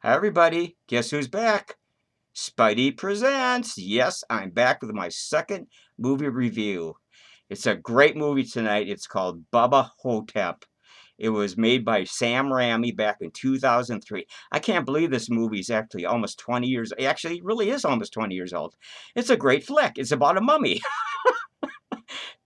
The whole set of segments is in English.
Hi, everybody. Guess who's back? Spidey Presents. Yes, I'm back with my second movie review. It's a great movie tonight. It's called Bubba Hotep. It was made by Sam Raimi back in 2003. I can't believe this movie is actually almost 20 years. Actually, it really is almost 20 years old. It's a great flick. It's about a mummy.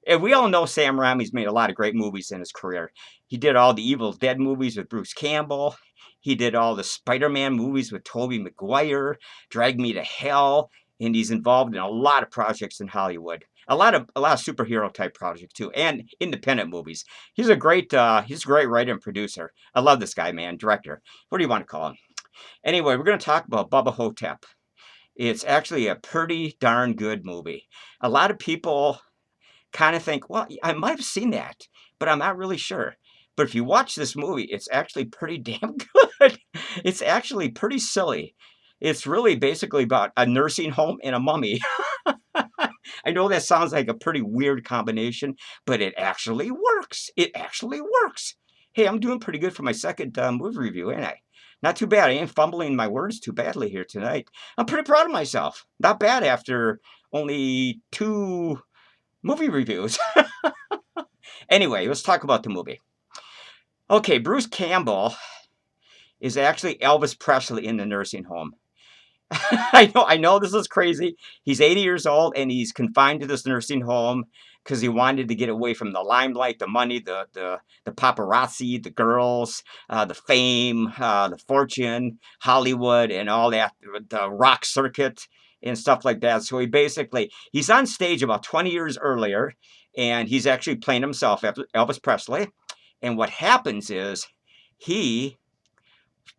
And we all know Sam Raimi's made a lot of great movies in his career. He did all the Evil Dead movies with Bruce Campbell. He did all the Spider-Man movies with Tobey Maguire, Drag Me to Hell, and he's involved in a lot of projects in Hollywood. A lot of superhero type projects too, and independent movies. He's a great writer and producer. I love this guy, man, director. What do you want to call him? Anyway, we're going to talk about Bubba Hotep. It's actually a pretty darn good movie. A lot of people kind of think, well, I might have seen that, but I'm not really sure. But if you watch this movie, it's actually pretty damn good. It's actually pretty silly. It's really basically about a nursing home and a mummy. I know that sounds like a pretty weird combination, but it actually works. It actually works. Hey, I'm doing pretty good for my second movie review, ain't I? Not too bad. I ain't fumbling my words too badly here tonight. I'm pretty proud of myself. Not bad after only two movie reviews. Anyway, let's talk about the movie. Okay, Bruce Campbell is actually Elvis Presley in the nursing home. I know this is crazy. He's 80 years old and he's confined to this nursing home because he wanted to get away from the limelight, the money, the paparazzi, the girls, the fame, the fortune, Hollywood, and all that, the rock circuit and stuff like that. So he's on stage about 20 years earlier, and he's actually playing himself, Elvis Presley. And what happens is he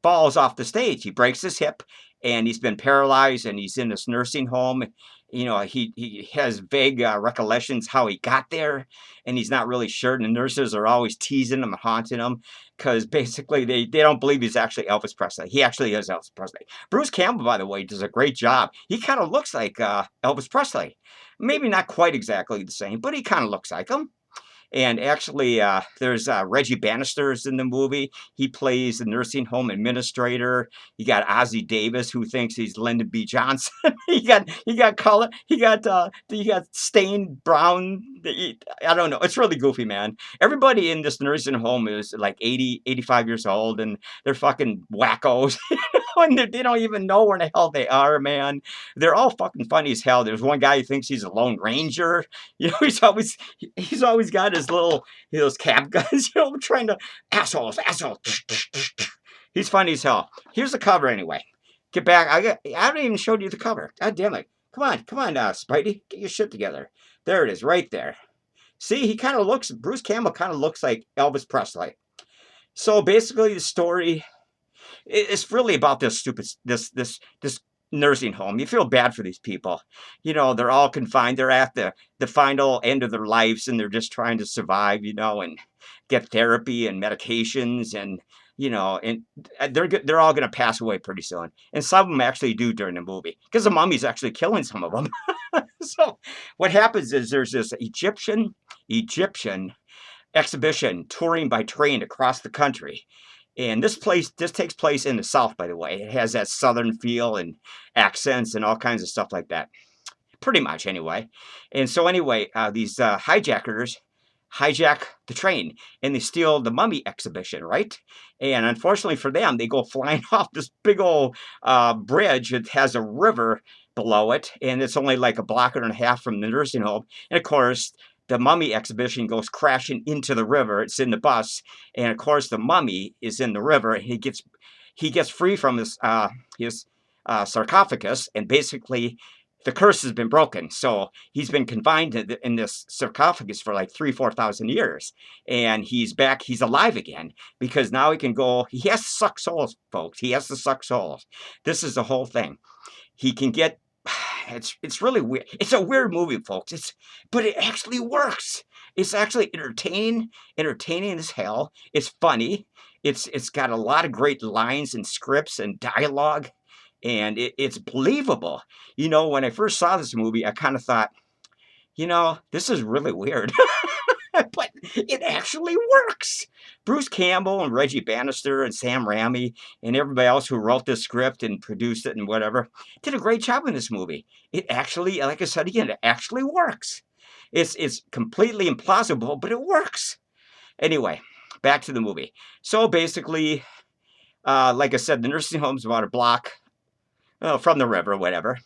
falls off the stage. He breaks his hip and he's been paralyzed and he's in this nursing home. He has vague recollections how he got there and he's not really sure. And the nurses are always teasing him and haunting him because basically they don't believe he's actually Elvis Presley. He actually is Elvis Presley. Bruce Campbell, by the way, does a great job. He kind of looks like Elvis Presley. Maybe not quite exactly the same, but he kind of looks like him. And actually, there's Reggie Bannister's in the movie. He plays the nursing home administrator. You got Ozzie Davis, who thinks he's Lyndon B. Johnson. You got color. You got stained brown. I don't know. It's really goofy, man. Everybody in this nursing home is like 80, 85 years old, and they're fucking wackos. And they don't even know where the hell they are, man. They're all fucking funny as hell. There's one guy who thinks he's a Lone Ranger. He's always got those cap guns, trying to assholes. He's funny as hell. Here's the cover anyway. Get back. I haven't even showed you the cover. God damn it. Come on, Spidey. Get your shit together. There it is, right there. See, Bruce Campbell kind of looks like Elvis Presley. So basically the story it's really about this stupid this nursing home. You feel bad for these people. They're all confined. They're at the final end of their lives, and they're just trying to survive. And get therapy and medications, and and they're all going to pass away pretty soon. And some of them actually do during the movie because the mummy's actually killing some of them. So what happens is there's this Egyptian exhibition touring by train across the country. And this takes place in the South, by the way. It has that Southern feel and accents and all kinds of stuff like that. Pretty much, anyway. And so, anyway, these hijackers hijack the train and they steal the mummy exhibition, right? And unfortunately for them, they go flying off this big old bridge. It has a river below it, and it's only like a block and a half from the nursing home. And of course, the mummy exhibition goes crashing into the river. It's in the bus, and of course, the mummy is in the river. And he gets free from his sarcophagus, and basically, the curse has been broken. So he's been confined in this sarcophagus for like 4,000 years, and he's back. He's alive again because now he can go. He has to suck souls, folks. He has to suck souls. This is the whole thing. He can get. It's really weird. It's a weird movie, folks. But it actually works. It's actually entertaining as hell. It's funny. It's got a lot of great lines and scripts and dialogue, and it's believable. When I first saw this movie, I kind of thought, this is really weird. but it actually works. Bruce Campbell and Reggie Bannister and Sam Raimi and everybody else who wrote this script and produced it and whatever did a great job in this movie. It actually, like I said again, it actually works. It's completely implausible, but it works. Anyway, back to the movie. So basically, like I said, the nursing home's about a block from the river, whatever.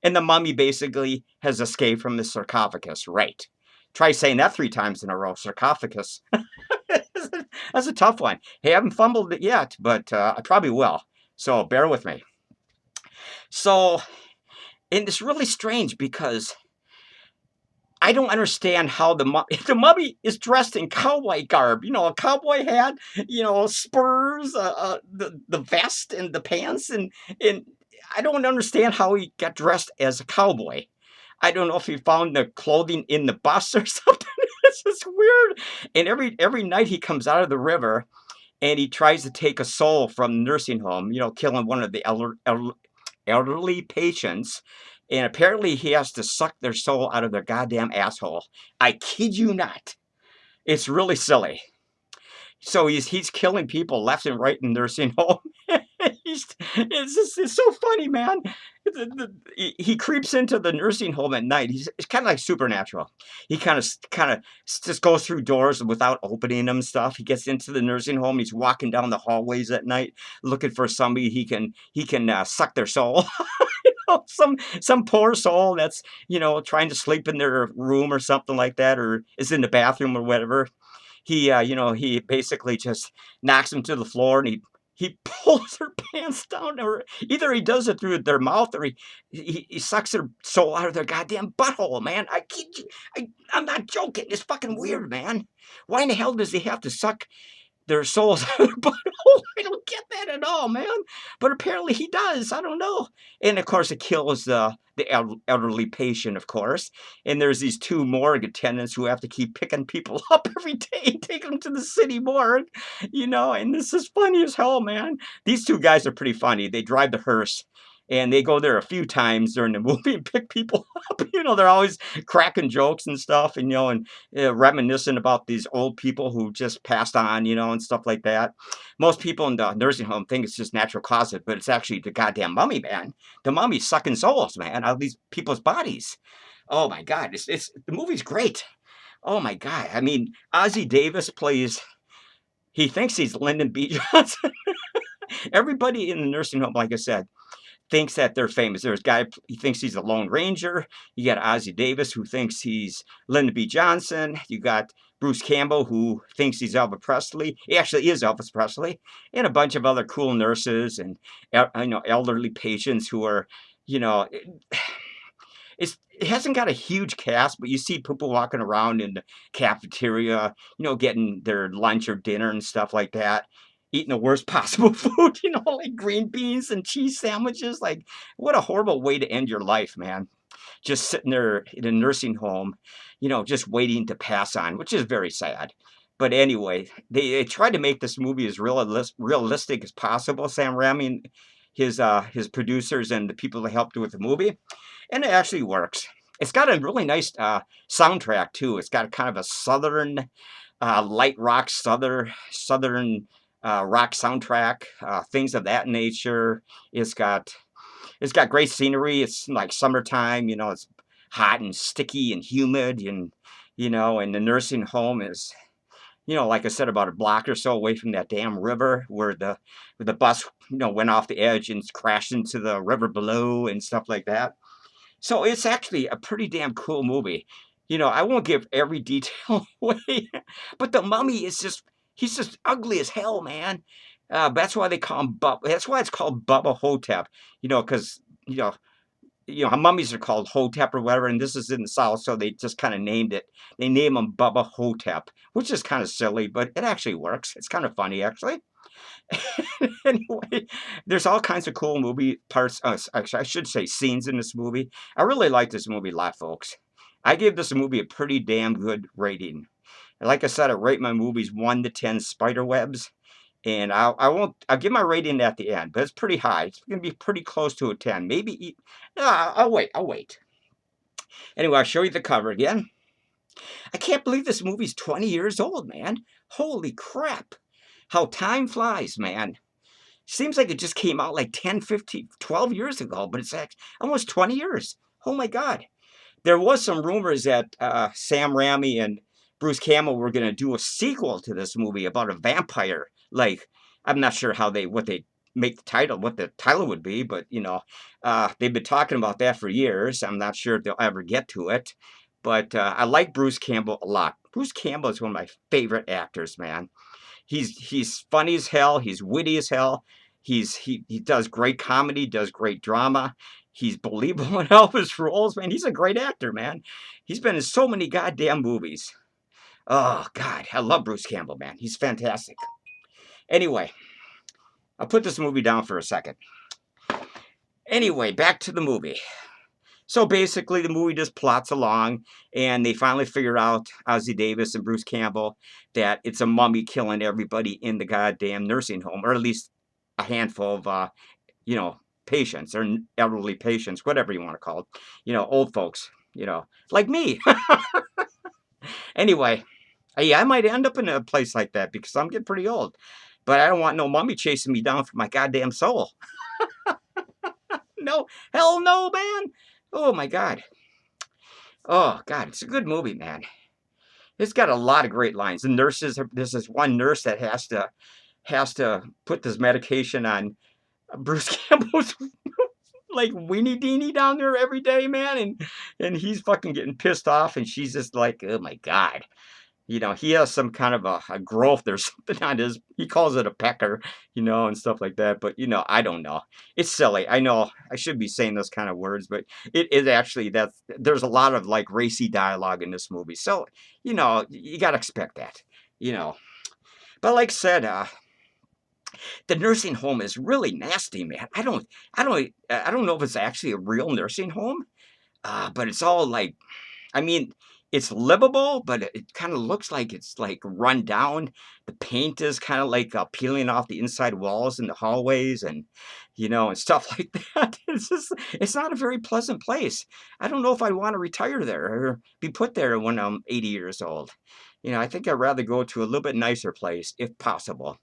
And the mummy basically has escaped from the sarcophagus, right? Try saying that 3 times in a row, sarcophagus. That's a tough one. Hey, I haven't fumbled it yet, but I probably will. So bear with me. So, and it's really strange because I don't understand how the mummy is dressed in cowboy garb. You know, a cowboy hat, spurs, the vest and the pants, and I don't understand how he got dressed as a cowboy. I don't know if he found the clothing in the bus or something. It's just weird. And every night he comes out of the river and he tries to take a soul from the nursing home, killing one of the elderly patients. And apparently he has to suck their soul out of their goddamn asshole. I kid you not. It's really silly. So he's killing people left and right in nursing home. It's so funny, man. He creeps into the nursing home at night. It's kind of like Supernatural. He kind of just goes through doors without opening them and stuff. He gets into the nursing home. He's walking down the hallways at night looking for somebody he can suck their soul. Some poor soul that's trying to sleep in their room or something like that, or is in the bathroom or whatever. He basically just knocks them to the floor and he pulls their pants down, or either he does it through their mouth or he sucks their soul out of their goddamn butthole, man. I kid you. I'm not joking. It's fucking weird, man. Why in the hell does he have to suck their souls out of their butthole? I don't get that at all, man. But apparently he does. I don't know. And of course, it kills the elderly patient, of course. And there's these 2 morgue attendants who have to keep picking people up every day and take them to the city morgue, And this is funny as hell, man. These 2 guys are pretty funny. They drive the hearse. And they go there a few times during the movie and pick people up. They're always cracking jokes and stuff, and reminiscing about these old people who just passed on, and stuff like that. Most people in the nursing home think it's just natural causes, but it's actually the goddamn mummy, man. The mummy's sucking souls, man, out of these people's bodies. Oh my God, it's the movie's great. Oh my God, I mean, Ozzie Davis plays. He thinks he's Lyndon B. Johnson. Everybody in the nursing home, like I said, thinks that they're famous. There's a guy, he thinks he's a Lone Ranger. You got Ozzie Davis, who thinks he's Lyndon B. Johnson. You got Bruce Campbell, who thinks he's Elvis Presley. He actually is Elvis Presley. And a bunch of other cool nurses and, elderly patients who are, it hasn't got a huge cast, but you see people walking around in the cafeteria, getting their lunch or dinner and stuff like that, eating the worst possible food, like green beans and cheese sandwiches. Like, what a horrible way to end your life, man. Just sitting there in a nursing home, just waiting to pass on, which is very sad. But anyway, they tried to make this movie as realistic as possible. Sam Raimi and his producers and the people that helped with the movie, and it actually works. It's got a really nice soundtrack too. It's got kind of a southern, light rock, southern rock soundtrack, things of that nature. It's got great scenery. It's like summertime. It's hot and sticky and humid, and and the nursing home is, like I said, about a block or so away from that damn river where the bus, went off the edge and crashed into the river below and stuff like that. So it's actually a pretty damn cool movie. I won't give every detail away, but the mummy is he's just ugly as hell, man. That's why they call him That's why it's called Bubba Hotep, because, how mummies are called Hotep or whatever, and this is in the South, so they just kind of named it. They name him Bubba Hotep, which is kind of silly, but it actually works. It's kind of funny, actually. Anyway, there's all kinds of cool movie parts. Actually, I should say scenes in this movie. I really like this movie a lot, folks. I give this movie a pretty damn good rating. And like I said, I rate my movies 1 to 10 spiderwebs. And I'll give my rating at the end, but it's pretty high. It's going to be pretty close to a 10. Maybe, I'll wait. Anyway, I'll show you the cover again. I can't believe this movie's 20 years old, man. Holy crap. How time flies, man. Seems like it just came out like 10, 15, 12 years ago, but it's like almost 20 years. Oh my God. There was some rumors that Sam Raimi and Bruce Campbell were going to do a sequel to this movie about a vampire. Like, I'm not sure what they make what the title would be, but they've been talking about that for years. I'm not sure if they'll ever get to it, but I like Bruce Campbell a lot. Bruce Campbell is one of my favorite actors, man. He's funny as hell. He's witty as hell. He does great comedy, does great drama. He's believable in all of his roles, man. He's a great actor, man. He's been in so many goddamn movies. Oh God, I love Bruce Campbell, man. He's fantastic. Anyway, I'll put this movie down for a second. Anyway, back to the movie. So basically, the movie just plots along, and they finally figure out, Ozzie Davis and Bruce Campbell, that it's a mummy killing everybody in the goddamn nursing home, or at least a handful of, patients, or elderly patients, whatever you want to call it, old folks, like me. Anyway, yeah, I might end up in a place like that because I'm getting pretty old, but I don't want no mummy chasing me down for my goddamn soul. No, hell no, man. Oh my God. Oh God, it's a good movie, man. It's got a lot of great lines. The nurses, there's this one nurse that has to put this medication on Bruce Campbell's like weenie deenie down there every day, man, and he's fucking getting pissed off, and she's just like, oh my God. He has some kind of a growth or something on he calls it a pecker, and stuff like that. But, I don't know. It's silly. I know I should be saying those kind of words, but it is actually there's a lot of like racy dialogue in this movie. So, you got to expect that, you know. But like I said, the nursing home is really nasty, man. I don't know if it's actually a real nursing home, but it's all like, I mean, it's livable, but it kind of looks like it's like run down. The paint is kind of like peeling off the inside walls in the hallways, and stuff like that. It's not a very pleasant place. I don't know if I'd want to retire there or be put there when I'm 80 years old. I think I'd rather go to a little bit nicer place if possible.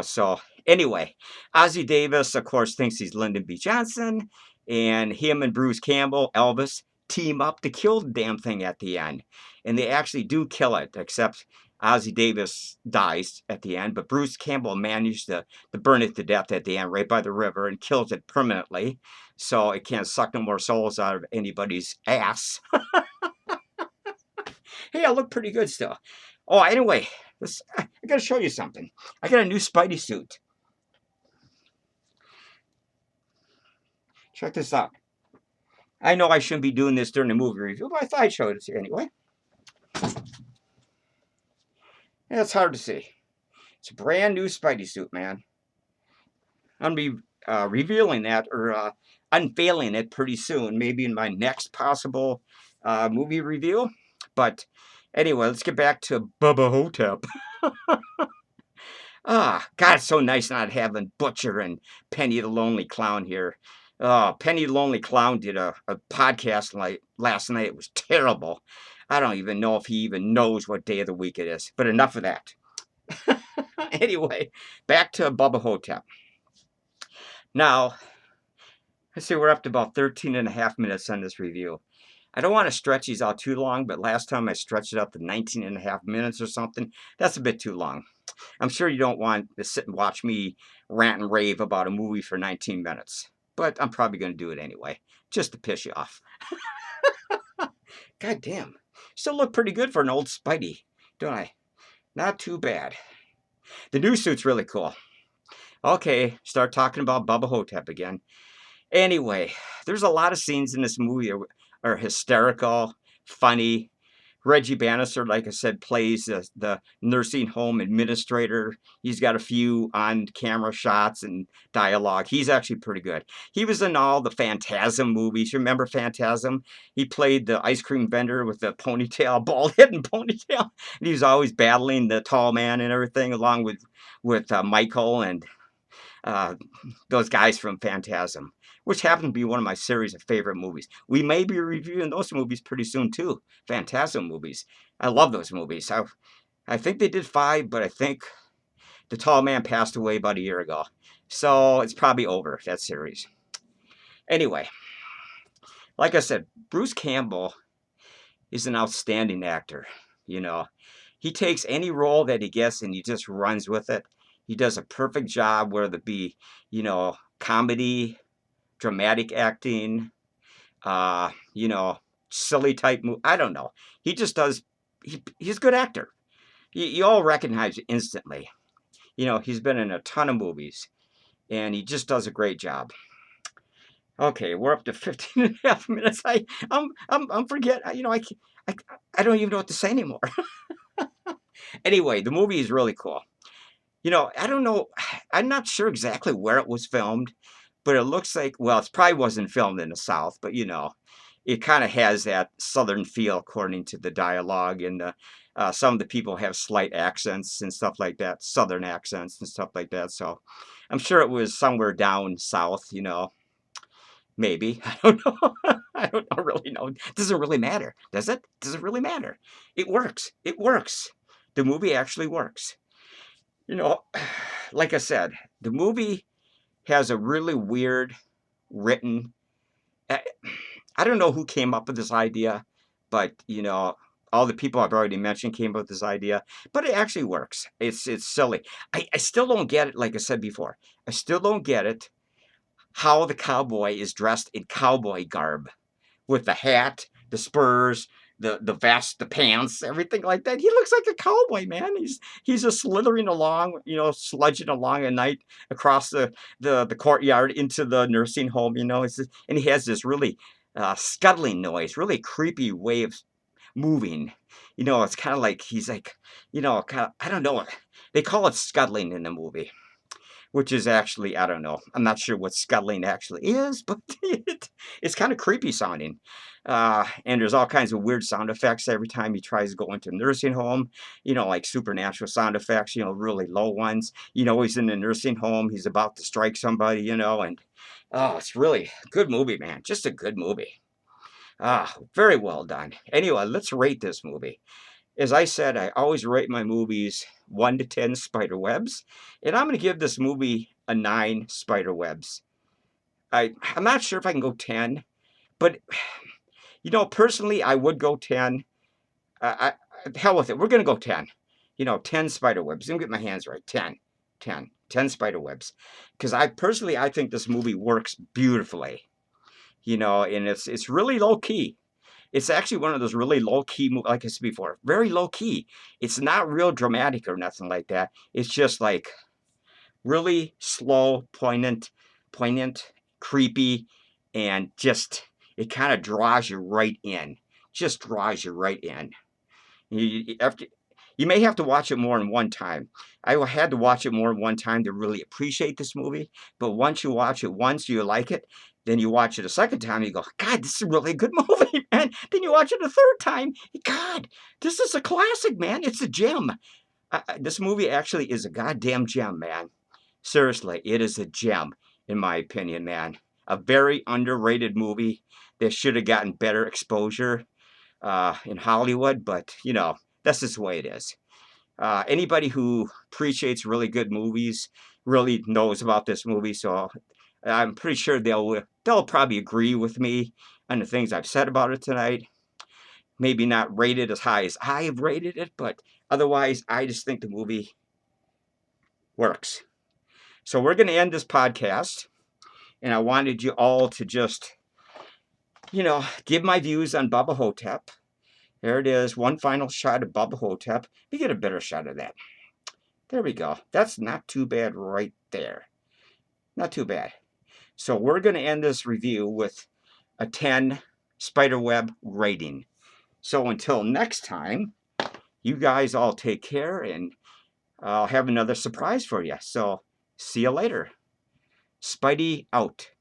So anyway, Ozzie Davis, of course, thinks he's Lyndon B. Johnson, and him and Bruce Campbell, Elvis, team up to kill the damn thing at the end. And they actually do kill it, except Ozzie Davis dies at the end, but Bruce Campbell managed to burn it to death at the end, right by the river, and kills it permanently, so it can't suck no more souls out of anybody's ass. Hey, I look pretty good still. Oh, anyway, I gotta show you something. I got a new Spidey suit. Check this out. I know I shouldn't be doing this during the movie review, but I thought I'd show it to you anyway. Yeah, it's hard to see. It's a brand new Spidey suit, man. I'm going to be revealing that or unveiling it pretty soon, maybe in my next possible movie review. But anyway, let's get back to Bubba Hotep. God, it's so nice not having Butcher and Penny the Lonely Clown here. Penny the Lonely Clown did a podcast last night. It was terrible. I don't even know if he even knows what day of the week it is. But enough of that. Anyway, back to Bubba Hotep. Now, let's see, we're up to about 13 and a half minutes on this review. I don't want to stretch these out too long, but last time I stretched it out to 19 and a half minutes or something. That's a bit too long. I'm sure you don't want to sit and watch me rant and rave about a movie for 19 minutes. But I'm probably going to do it anyway, just to piss you off. God damn. Still look pretty good for an old Spidey, don't I? Not too bad. The new suit's really cool. Okay, start talking about Bubba Hotep again. Anyway, there's a lot of scenes in this movie are hysterical, funny. Reggie Bannister, like I said, plays the nursing home administrator. He's got a few on-camera shots and dialogue. He's actually pretty good. He was in all the Phantasm movies. You remember Phantasm? He played the ice cream vendor with the ponytail, bald head and ponytail. And he was always battling the tall man and everything, along with Michael and uh, those guys from Phantasm, which happen to be one of my series of favorite movies. We may be reviewing those movies pretty soon too. Phantasm movies. I love those movies. I think they did 5, but I think the tall man passed away about a year ago. So it's probably over, that series. Anyway, like I said, Bruce Campbell is an outstanding actor. You know, he takes any role that he gets and he just runs with it. He does a perfect job, whether it be, comedy, dramatic acting, you know, silly type movie. I don't know. He just does. He's a good actor. You all recognize it instantly. He's been in a ton of movies, and he just does a great job. Okay, we're up to 15 and a half minutes. I'm forget. I I don't even know what to say anymore. Anyway, the movie is really cool. I don't know. I'm not sure exactly where it was filmed, but it looks like, well, it probably wasn't filmed in the South, but it kind of has that Southern feel according to the dialogue, and some of the people have slight accents and stuff like that, Southern accents and stuff like that. So I'm sure it was somewhere down south, maybe. I don't know. I don't really know. Doesn't really matter, does it? Does it really matter? It works. It works. The movie actually works. You know, like I said, the movie has a really weird written. I don't know who came up with this idea, but all the people I've already mentioned came up with this idea. But it actually works. It's silly. I still don't get it. Like I said before, I still don't get it. How the cowboy is dressed in cowboy garb, with the hat, the spurs, the vest, the pants, everything like that. He looks like a cowboy, man. He's just slithering along, sludging along at night across the courtyard into the nursing home. And he has this really scuttling noise, really creepy way of moving. It's kind of like he's like, kind of, I don't know. They call it scuttling in the movie, which is actually, I don't know. I'm not sure what scuttling actually is, but it's kind of creepy sounding. And there's all kinds of weird sound effects every time he tries to go into a nursing home, like supernatural sound effects, really low ones. He's in a nursing home, he's about to strike somebody, and oh, it's really a good movie, man. Just a good movie. Very well done. Anyway, let's rate this movie. As I said, I always rate my movies 1 to 10 spiderwebs, and I'm going to give this movie a 9 spiderwebs. I'm not sure if I can go 10, but personally, I would go 10. Hell with it. We're going to go 10. 10 spiderwebs. Let me get my hands right. 10 spiderwebs. Because I think this movie works beautifully. And it's really low key. It's actually one of those really low-key, like I said before, very low-key. It's not real dramatic or nothing like that. It's just like really slow, poignant, creepy, and just, it kind of draws you right in. Just draws you right in. You may have to watch it more than one time. I had to watch it more than one time to really appreciate this movie. But once you watch it once, you like it. Then you watch it a second time, you go, God, this is a really good movie, man. Then you watch it a third time, God, this is a classic, man. It's a gem. This movie actually is a goddamn gem, man. Seriously, it is a gem, in my opinion, man. A very underrated movie that should have gotten better exposure in Hollywood, but, that's just the way it is. Anybody who appreciates really good movies really knows about this movie, so I'm pretty sure they'll probably agree with me on the things I've said about it tonight. Maybe not rated as high as I have rated it, but otherwise, I just think the movie works. So we're going to end this podcast, and I wanted you all to just, give my views on Bubba Hotep. There it is, one final shot of Bubba Hotep. We get a better shot of that. There we go. That's not too bad right there. Not too bad. So we're going to end this review with a 10 spiderweb rating. So until next time, you guys all take care, and I'll have another surprise for you. So see you later. Spidey out.